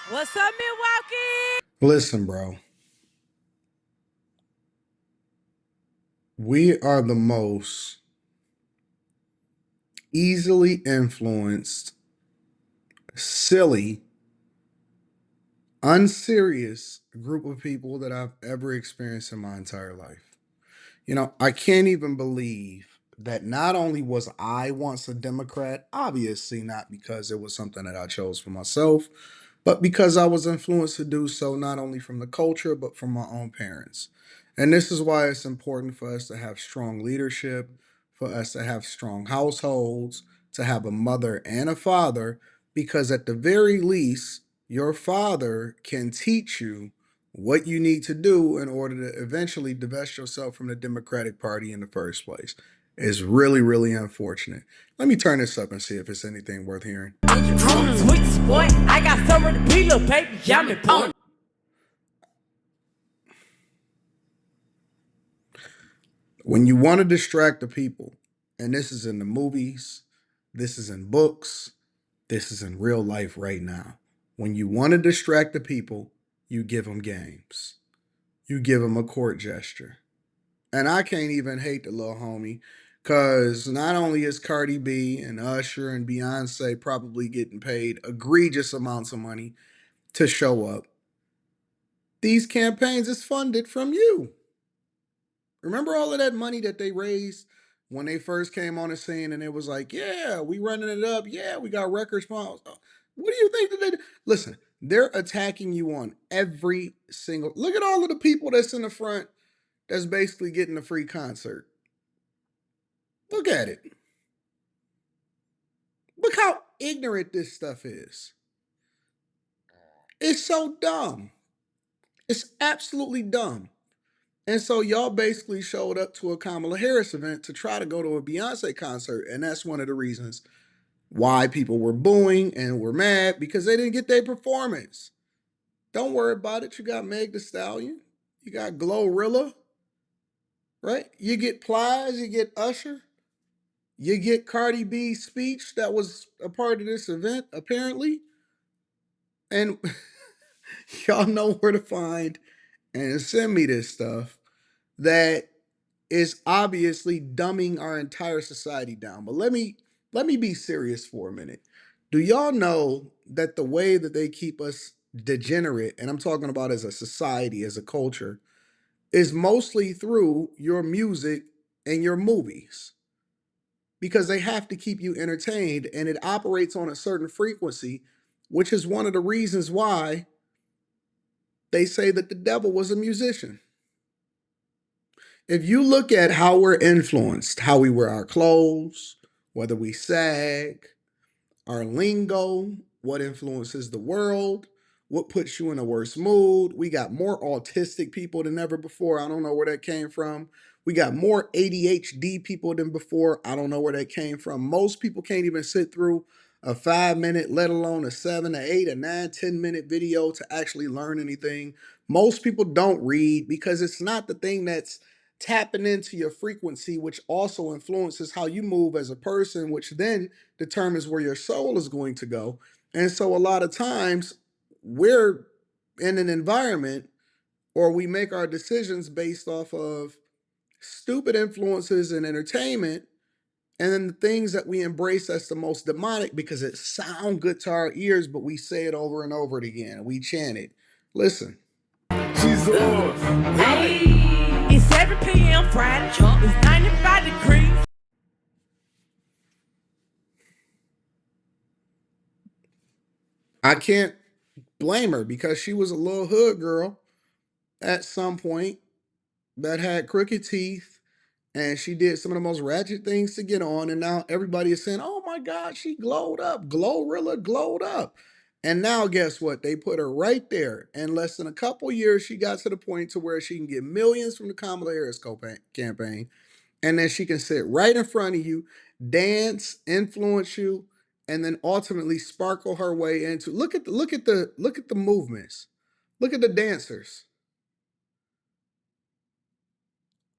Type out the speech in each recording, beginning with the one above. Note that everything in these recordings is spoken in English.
What's up, Milwaukee? Listen, bro, we are the most easily influenced, silly, unserious group of people that I've ever experienced in my entire life. I can't even believe that not only was I once a Democrat, obviously not because it was something that I chose for myself, but because I was influenced to do so not only from the culture, but from my own parents. And this is why it's important for us to have strong leadership, for us to have strong households, to have a mother and a father, because at the very least, your father can teach you what you need to do in order to eventually divest yourself from the Democratic Party in the first place. Is really, really unfortunate. Let me turn this up and see if it's anything worth hearing. Sweet boy, I got some of the pillow baby, yummy pony. When you want to distract the people, and this is in the movies, this is in books, this is in real life right now. When you want to distract the people, you give them games. You give them a court gesture. And I can't even hate the little homie because not only is Cardi B and Usher and Beyonce probably getting paid egregious amounts of money to show up, these campaigns is funded from you. Remember all of that money that they raised when they first came on the scene and it was like, yeah, we running it up. Yeah, we got record sponsors. What do you think that they do? Listen, they're attacking you on every single. Look at all of the people that's in the front that's basically getting a free concert. Look at it. Look how ignorant this stuff is. It's so dumb. It's absolutely dumb. And so y'all basically showed up to a Kamala Harris event to try to go to a Beyonce concert. And that's one of the reasons why people were booing and were mad because they didn't get their performance. Don't worry about it. You got Meg the Stallion. You got Glorilla, right? You get Plies. You get Usher. You get Cardi B's speech that was a part of this event, apparently. And y'all know where to find and send me this stuff that is obviously dumbing our entire society down. But let me be serious for a minute. Do y'all know that the way that they keep us degenerate, and I'm talking about as a society, as a culture, is mostly through your music and your movies? Because they have to keep you entertained and it operates on a certain frequency, which is one of the reasons why they say that the devil was a musician. If you look at how we're influenced, how we wear our clothes, whether we sag, our lingo, what influences the world, what puts you in a worse mood. We got more autistic people than ever before. I don't know where that came from. We got more ADHD people than before. I don't know where that came from. Most people can't even sit through a 5 minute, let alone a 7, a 8, a 9, 10 minute video to actually learn anything. Most people don't read because it's not the thing that's tapping into your frequency, which also influences how you move as a person, which then determines where your soul is going to go. And so a lot of times we're in an environment or we make our decisions based off of stupid influences and entertainment and then the things that we embrace that's the most demonic because it sounds good to our ears, but we say it over and over again. We chant it. Listen. Jesus. Hey, it's 7 p.m. Friday. It's 95 degrees. I can't blame her because she was a little hood girl at some point that had crooked teeth and she did some of the most ratchet things to get on. And now everybody is saying, oh my God, she glowed up. Glorilla glowed up. And now guess what? They put her right there. In less than a couple years, she got to the point to where she can get millions from the Kamala Harris campaign. And then she can sit right in front of you, dance, influence you, and then ultimately sparkle her way into look at the movements. Look at the dancers.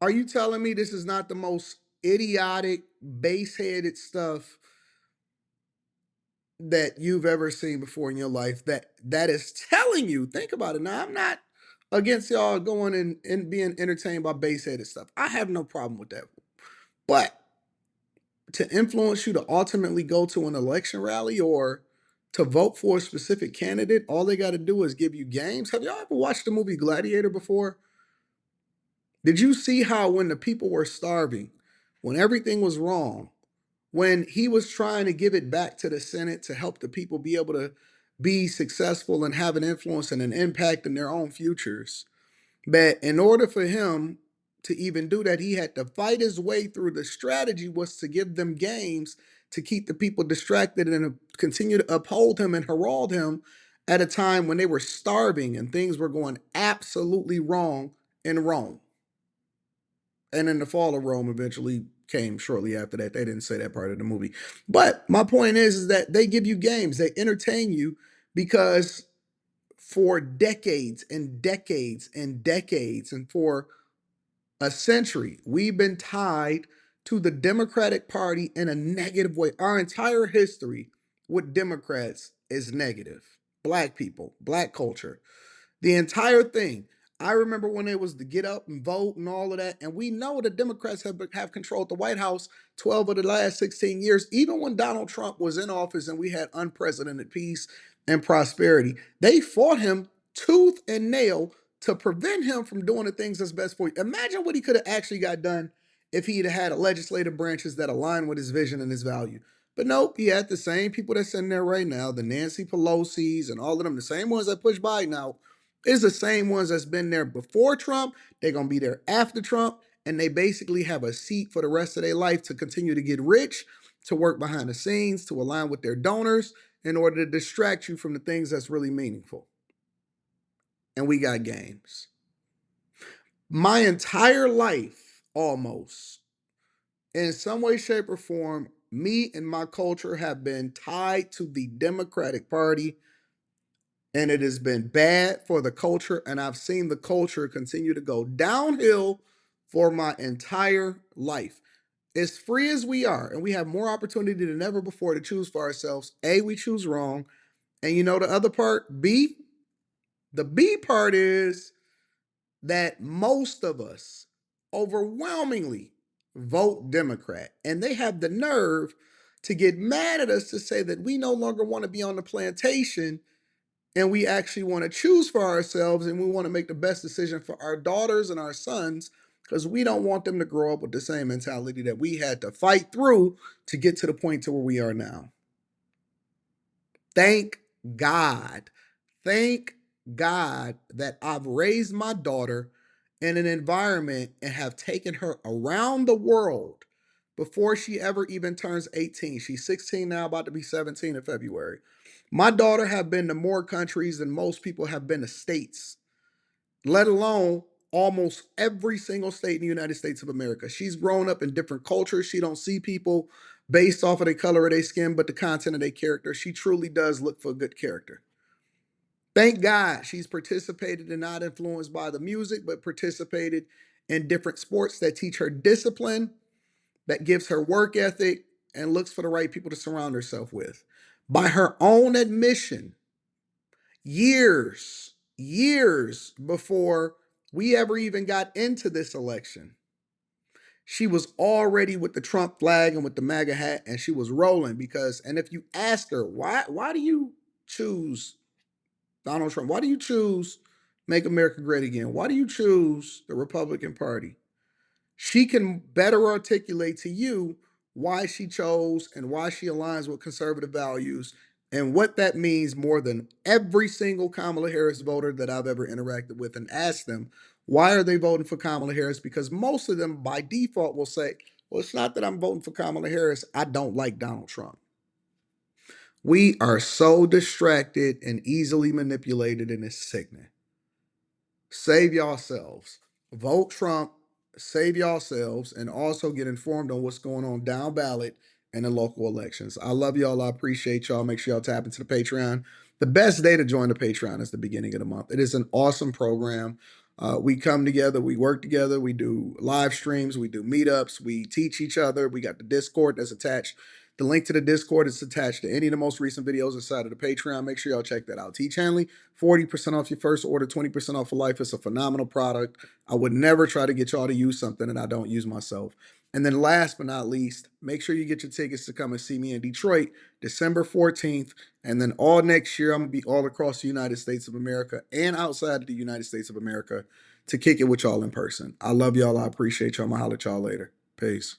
Are you telling me this is not the most idiotic, base-headed stuff that you've ever seen before in your life that is telling you, think about it. Now, I'm not against y'all going and being entertained by bass-headed stuff. I have no problem with that. But to influence you to ultimately go to an election rally or to vote for a specific candidate, all they got to do is give you games. Have y'all ever watched the movie Gladiator before? Did you see how when the people were starving, when everything was wrong, when he was trying to give it back to the Senate to help the people be able to be successful and have an influence and an impact in their own futures, that in order for him to even do that, he had to fight his way through. The strategy was to give them games to keep the people distracted and continue to uphold him and herald him at a time when they were starving and things were going absolutely wrong in Rome. And then the fall of Rome eventually came shortly after that. They didn't say that part of the movie. But my point is that they give you games, they entertain you because for decades and decades and decades and for a century, we've been tied to the Democratic Party in a negative way. Our entire history with Democrats is negative. Black people, black culture, the entire thing. I remember when it was to get up and vote and all of that. And we know the Democrats have controlled the White House 12 of the last 16 years. Even when Donald Trump was in office and we had unprecedented peace and prosperity, they fought him tooth and nail to prevent him from doing the things that's best for you. Imagine what he could have actually got done if he'd had a legislative branches that align with his vision and his value. But nope, he had the same people that's in there right now, the Nancy Pelosi's and all of them, the same ones that push Biden out is the same ones that's been there before Trump. They're going to be there after Trump. And they basically have a seat for the rest of their life to continue to get rich, to work behind the scenes, to align with their donors in order to distract you from the things that's really meaningful. And we got games. My entire life, almost, in some way, shape, or form, me and my culture have been tied to the Democratic Party, and it has been bad for the culture. And I've seen the culture continue to go downhill for my entire life. As free as we are, and we have more opportunity than ever before to choose for ourselves, A, we choose wrong. And you know the other part, B? The B part is that most of us overwhelmingly vote Democrat. And they have the nerve to get mad at us to say that we no longer want to be on the plantation and we actually want to choose for ourselves and we want to make the best decision for our daughters and our sons because we don't want them to grow up with the same mentality that we had to fight through to get to the point to where we are now. Thank God. Thank God that I've raised my daughter in an environment and have taken her around the world before she ever even turns 18. She's 16 now, about to be 17 in February. My daughter have been to more countries than most people have been to states, let alone almost every single state in the United States of America. She's grown up in different cultures. She don't see people based off of the color of their skin, but the content of their character. She truly does look for a good character. Thank God she's participated and not influenced by the music, but participated in different sports that teach her discipline, that gives her work ethic, and looks for the right people to surround herself with. By her own admission, years before we ever even got into this election, she was already with the Trump flag and with the MAGA hat, and she was rolling because, and if you ask her, why do you choose Donald Trump? Why do you choose Make America Great Again? Why do you choose the Republican Party? She can better articulate to you why she chose and why she aligns with conservative values and what that means more than every single Kamala Harris voter that I've ever interacted with and asked them, why are they voting for Kamala Harris? Because most of them by default will say, well, it's not that I'm voting for Kamala Harris. I don't like Donald Trump. We are so distracted and easily manipulated in this sickening. Save yourselves. Vote Trump, save yourselves, and also get informed on what's going on down ballot in the local elections. I love y'all. I appreciate y'all. Make sure y'all tap into the Patreon. The best day to join the Patreon is the beginning of the month. It is an awesome program. We come together, we work together, we do live streams, we do meetups, we teach each other. We got the Discord that's attached The link to the Discord is attached to any of the most recent videos inside of the Patreon. Make sure y'all check that out. T Chanley, 40% off your first order, 20% off for life. It's a phenomenal product. I would never try to get y'all to use something that I don't use myself. And then last but not least, make sure you get your tickets to come and see me in Detroit, December 14th. And then all next year, I'm going to be all across the United States of America and outside of the United States of America to kick it with y'all in person. I love y'all. I appreciate y'all. I'm going to holler at y'all later. Peace.